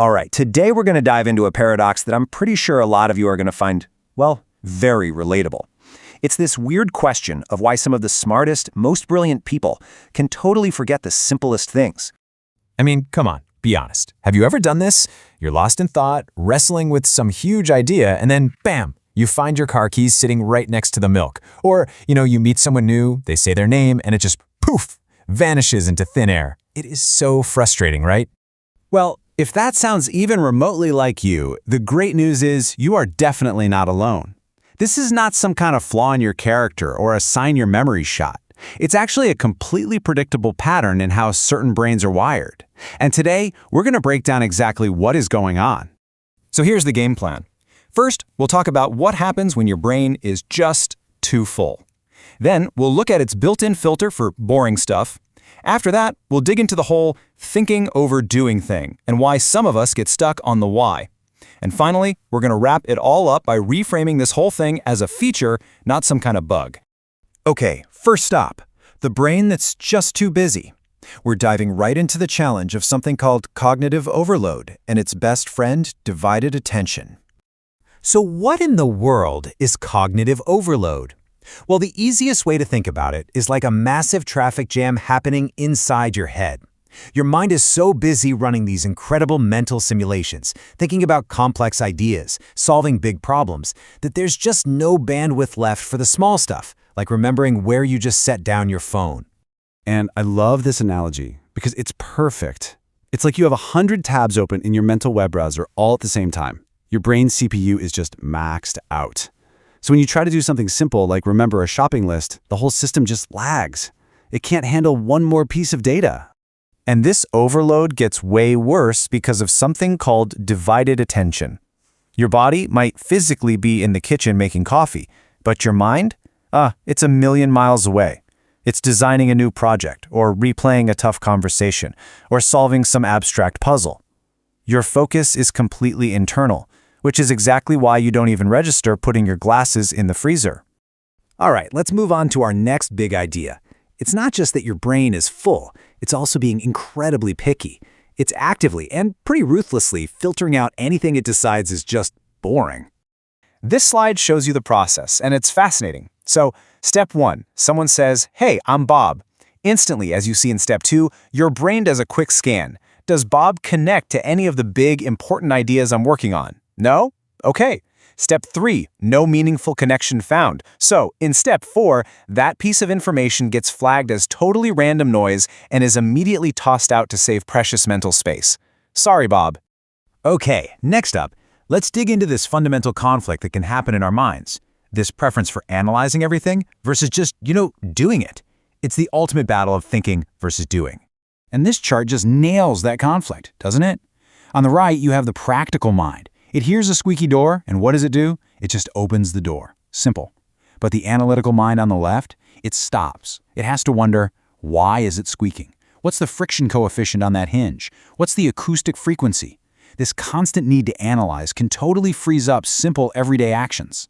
All right, today we're going to dive into a paradox that I'm pretty sure a lot of you are going to find, well, very relatable. It's this weird question of why some of the smartest, most brilliant people can totally forget the simplest things. I mean, come on, be honest. Have you ever done this? You're lost in thought, wrestling with some huge idea, and then bam, you find your car keys sitting right next to the milk. Or, you meet someone new, they say their name, and it just poof, vanishes into thin air. It is so frustrating, right? Well, if that sounds even remotely like you, the great news is you are definitely not alone. This is not some kind of flaw in your character or a sign your memory shot. It's actually a completely predictable pattern in how certain brains are wired. And today, we're going to break down exactly what is going on. So here's the game plan. First, we'll talk about what happens when your brain is just too full. Then, we'll look at its built-in filter for boring stuff. After that, we'll dig into the whole thinking over doing thing and why some of us get stuck on the why. And finally, we're going to wrap it all up by reframing this whole thing as a feature, not some kind of bug. Okay, first stop, the brain that's just too busy. We're diving right into the challenge of something called cognitive overload and its best friend, divided attention. So what in the world is cognitive overload? Well, the easiest way to think about it is like a massive traffic jam happening inside your head. Your mind is so busy running these incredible mental simulations, thinking about complex ideas, solving big problems, that there's just no bandwidth left for the small stuff, like remembering where you just set down your phone. And I love this analogy because it's perfect. It's like you have 100 tabs open in your mental web browser all at the same time. Your brain's CPU is just maxed out. So when you try to do something simple like remember a shopping list, the whole system just lags. It can't handle one more piece of data. And this overload gets way worse because of something called divided attention. Your body might physically be in the kitchen making coffee, but your mind? It's a million miles away. It's designing a new project, or replaying a tough conversation, or solving some abstract puzzle. Your focus is completely internal, which is exactly why you don't even register putting your glasses in the freezer. All right, let's move on to our next big idea. It's not just that your brain is full, it's also being incredibly picky. It's actively and pretty ruthlessly filtering out anything it decides is just boring. This slide shows you the process, and it's fascinating. So, step 1, someone says, "Hey, I'm Bob." Instantly, as you see in step 2, your brain does a quick scan. Does Bob connect to any of the big, important ideas I'm working on? No? Okay. Step 3, no meaningful connection found. So, in step 4, that piece of information gets flagged as totally random noise and is immediately tossed out to save precious mental space. Sorry, Bob. Okay, next up, let's dig into this fundamental conflict that can happen in our minds. This preference for analyzing everything versus just, doing it. It's the ultimate battle of thinking versus doing. And this chart just nails that conflict, doesn't it? On the right, you have the practical mind. It hears a squeaky door, and what does it do? It just opens the door. Simple. But the analytical mind on the left, it stops. It has to wonder, why is it squeaking? What's the friction coefficient on that hinge? What's the acoustic frequency? This constant need to analyze can totally freeze up simple everyday actions.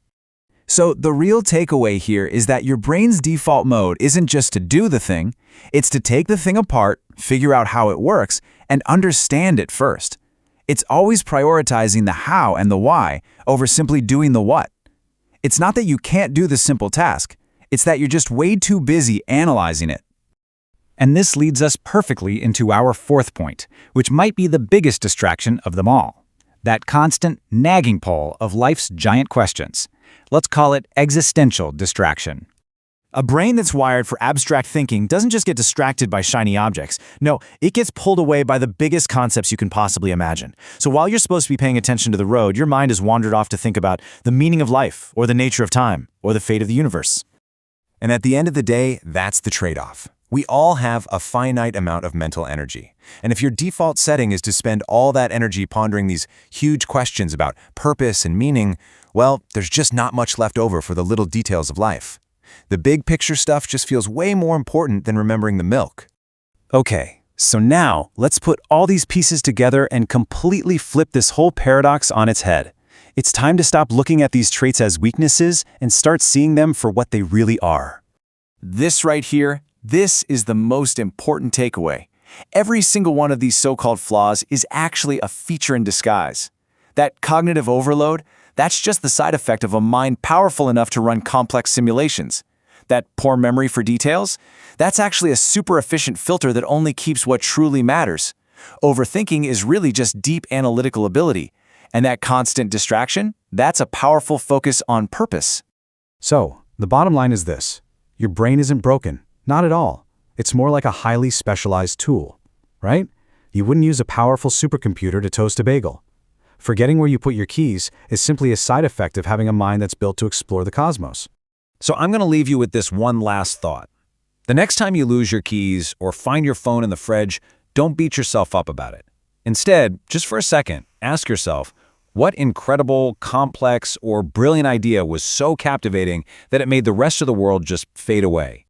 So the real takeaway here is that your brain's default mode isn't just to do the thing, it's to take the thing apart, figure out how it works, and understand it first. It's always prioritizing the how and the why over simply doing the what. It's not that you can't do the simple task, it's that you're just way too busy analyzing it. And this leads us perfectly into our fourth point, which might be the biggest distraction of them all. That constant, nagging pull of life's giant questions. Let's call it existential distraction. A brain that's wired for abstract thinking doesn't just get distracted by shiny objects. No, it gets pulled away by the biggest concepts you can possibly imagine. So while you're supposed to be paying attention to the road, your mind has wandered off to think about the meaning of life, or the nature of time, or the fate of the universe. And at the end of the day, that's the trade-off. We all have a finite amount of mental energy. And if your default setting is to spend all that energy pondering these huge questions about purpose and meaning, well, there's just not much left over for the little details of life. The big picture stuff just feels way more important than remembering the milk. Okay, so now let's put all these pieces together and completely flip this whole paradox on its head. It's time to stop looking at these traits as weaknesses and start seeing them for what they really are. This right here, this is the most important takeaway. Every single one of these so-called flaws is actually a feature in disguise. That cognitive overload, that's just the side effect of a mind powerful enough to run complex simulations. That poor memory for details, that's actually a super efficient filter that only keeps what truly matters. Overthinking is really just deep analytical ability. And that constant distraction, that's a powerful focus on purpose. So, the bottom line is this. Your brain isn't broken. Not at all. It's more like a highly specialized tool, right? You wouldn't use a powerful supercomputer to toast a bagel. Forgetting where you put your keys is simply a side effect of having a mind that's built to explore the cosmos. So I'm going to leave you with this one last thought. The next time you lose your keys or find your phone in the fridge, don't beat yourself up about it. Instead, just for a second, ask yourself, what incredible, complex, or brilliant idea was so captivating that it made the rest of the world just fade away?